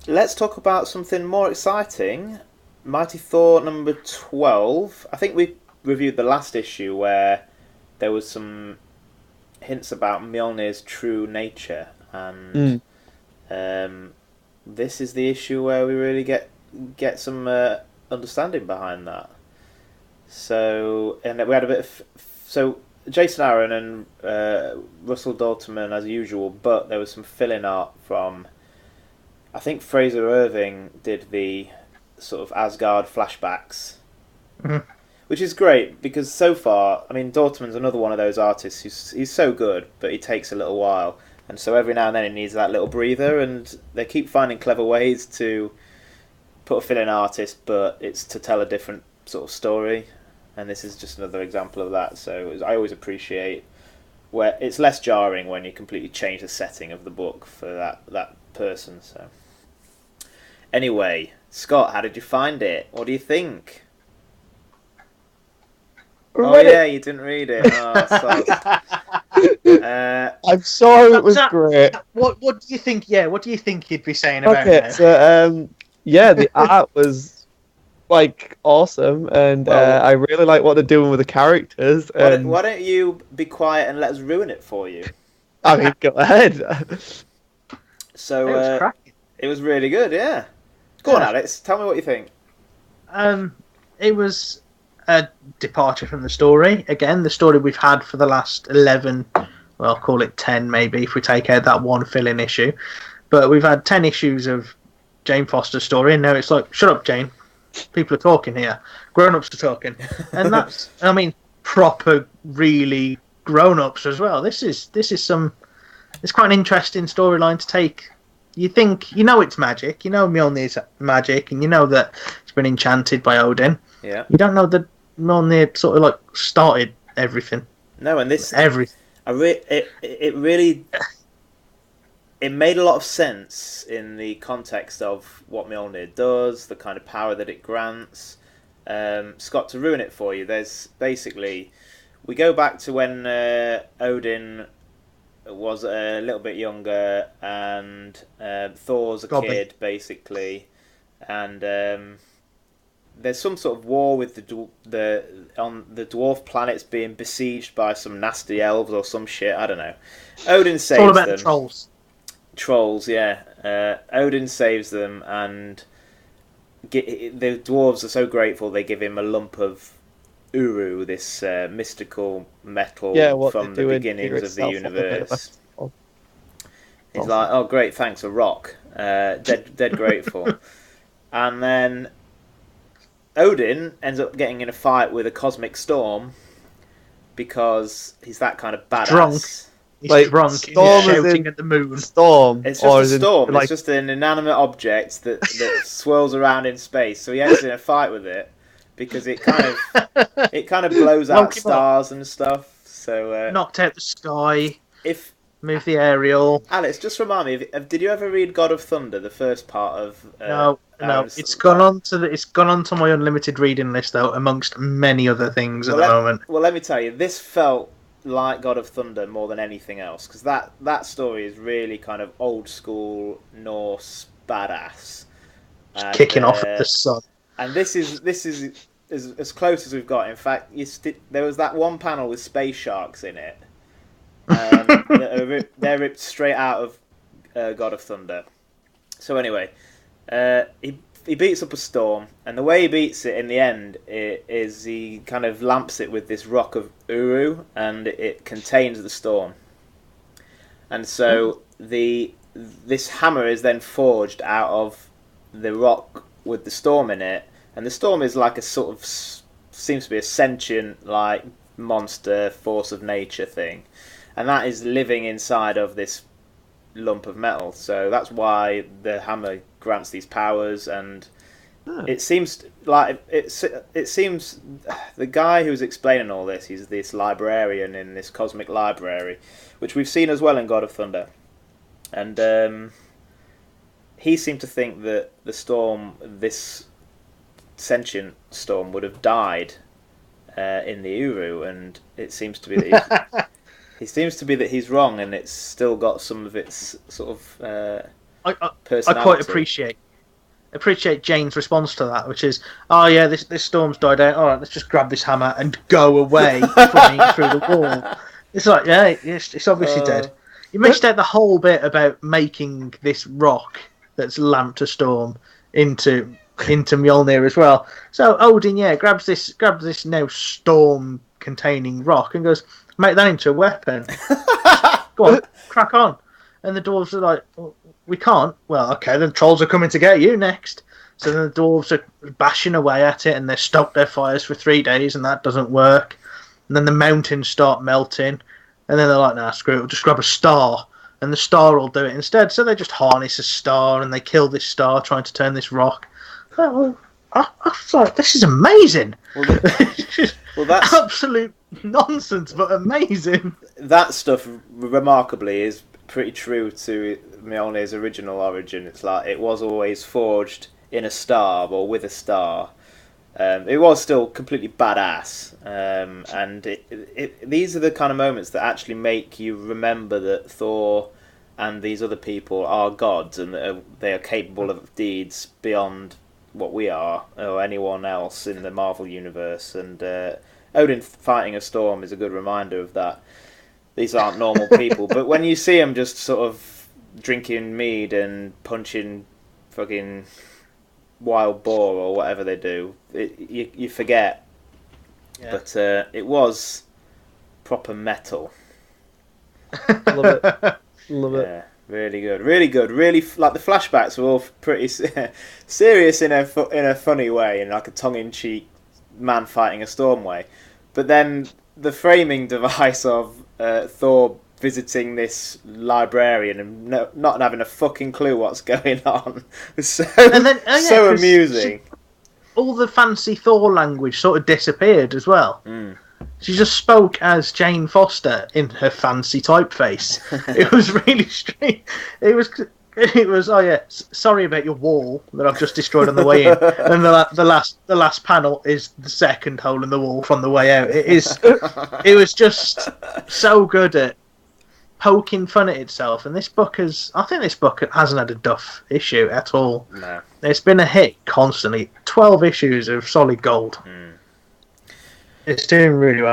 let's talk about something more exciting. Mighty Thor number 12. I think we reviewed the last issue where there was some hints about Mjolnir's true nature, and Mm. um, this is the issue where we really get some understanding behind that. So, and we had a bit of so Jason Aaron and Russell Dauterman as usual, but there was some fill-in art from I think Frazer Irving did the sort of Asgard flashbacks, Mhm. which is great because so far, I mean, Dauterman's another one of those artists who's he's so good, but he takes a little while, and so every now and then he needs that little breather, and they keep finding clever ways to put a fill-in artist, but it's to tell a different sort of story, and this is just another example of that. So I always appreciate where it's less jarring when you completely change the setting of the book for that person. So anyway, Scott, how did you find it? What do you think? Oh Read yeah, it. you didn't read it. Oh, soz. I'm sure So, it was great. what do you think? Yeah, what do you think he'd be saying about Okay, now? so yeah, the art was like awesome, and well, I really like what they're doing with the characters. why And don't you be quiet and let us ruin it for you? I mean, go ahead. So It was cracking. it was really good. Yeah, go on, Yeah. Alex. Tell me what you think. Um, it was a departure from the story. Again, the story we've had for the last 11, well, call it 10 maybe, if we take out that one fill-in issue. But we've had 10 issues of Jane Foster's story, and now it's like, shut up, Jane. People are talking here. Grown-ups are talking. And that's, I mean, proper, really grown-ups as well. This is some, it's quite an interesting storyline to take. You think, you know it's magic, you know Mjolnir's magic, and you know that it's been enchanted by Odin. Yeah. You don't know that Mjolnir sort of like started everything. No, and this Everything. it really it made a lot of sense in the context of what Mjolnir does, the kind of power that it grants. Scott, to ruin it for you, there's basically we go back to when Odin was a little bit younger and Thor's a Gobby. kid basically, and there's some sort of war with the on the dwarf planets being besieged by some nasty elves or some shit. I don't know. Odin It's all saves about the them. trolls. Trolls, yeah. Odin saves them, and the dwarves are so grateful they give him a lump of uru, this mystical Yeah, metal what they from the do in Fear beginnings of the itself, what they made a universe. mess of. He's Awesome. like, "Oh, great, thanks, a rock." Dead grateful. And then Odin ends up getting in a fight with a cosmic storm because he's that kind of Drunk. badass. He's Like drunk and he's storm is shouting in at the moon. storm, It's just or a is in storm. It's like just an inanimate object that swirls around in space. So he ends in a fight with it because it kind of blows out Woke him up. stars and stuff. So Knocked out the sky. if Moved the aerial. Alex, just remind me, did you ever read God of Thunder, the first part of No, no. Aaron's? It's gone on to my unlimited reading list though, amongst many other things at Well, the moment. let me tell you, this felt like God of Thunder more than anything else because that story is really kind of old school Norse badass, Just and kicking off at the sun. this is as close as we've got. In fact, there was that one panel with space sharks in it. They're ripped straight out of God of Thunder. So anyway, he beats up a storm, and the way he beats it in the end is he kind of lamps it with this rock of Uru, and it contains the storm. And so this hammer is then forged out of the rock with the storm in it, and the storm is like a sort of seems to be a sentient like monster force of nature thing, and that is living inside of this lump of metal. So that's why the hammer grants these powers, and huh. it seems like it seems the guy who's explaining all this, he's this librarian in this cosmic library, which we've seen as well in God of Thunder, and he seemed to think that the storm, this sentient storm, would have died in the Uru, and it seems to be that he seems to be that he's wrong, and it's still got some of its sort of I personality. quite appreciate Jane's response to that, which is, oh yeah, this storm's died out. All right, let's just grab this hammer and go away, flying through the wall. It's like, yeah, it's obviously dead. You missed out the whole bit about making this rock that's lamped a storm into Mjolnir as well. So Odin, grabs this now storm-containing rock and goes, make that into a weapon. Go on, crack on. And the dwarves are like, well, we can't. Well, okay, then trolls are coming to get you next. So then the dwarves are bashing away at it, and they stoke their fires for 3 days, and that doesn't work. And then the mountains start melting, and then they're like, nah, screw it, we'll just grab a star, and the star will do it instead. So they just harness a star, and they kill this star trying to turn this rock. I thought, this is amazing. Well, that's absolute nonsense, but amazing. That stuff, remarkably, is pretty true to Mjolnir's original origin. It's like it was always forged in a star or with a star. It was still completely badass, and these are the kind of moments that actually make you remember that Thor and these other people are gods, and they are capable of deeds beyond what we are or anyone else in the Marvel universe. And Odin fighting a storm is a good reminder of that. These aren't normal people, but when you see them just sort of drinking mead and punching fucking wild boar or whatever they do, you forget. Yeah. But it was proper metal. Love it. Love it. Yeah, really good, really good. Really, like the flashbacks were all pretty serious in a funny way, in like a tongue-in-cheek man fighting a storm way. But then the framing device of Thor visiting this librarian and not having a fucking clue what's going on was so amusing. All the fancy Thor language sort of disappeared as well. Mm. She just spoke as Jane Foster in her fancy typeface. It was really strange. It was. Oh yeah, sorry about your wall that I've just destroyed on the way in. And the last panel is the second hole in the wall from the way out. It was just so good at poking fun at itself. And I think this book hasn't had a duff issue at all. No, it's been a hit constantly. 12 issues of solid gold. Mm. It's doing really well.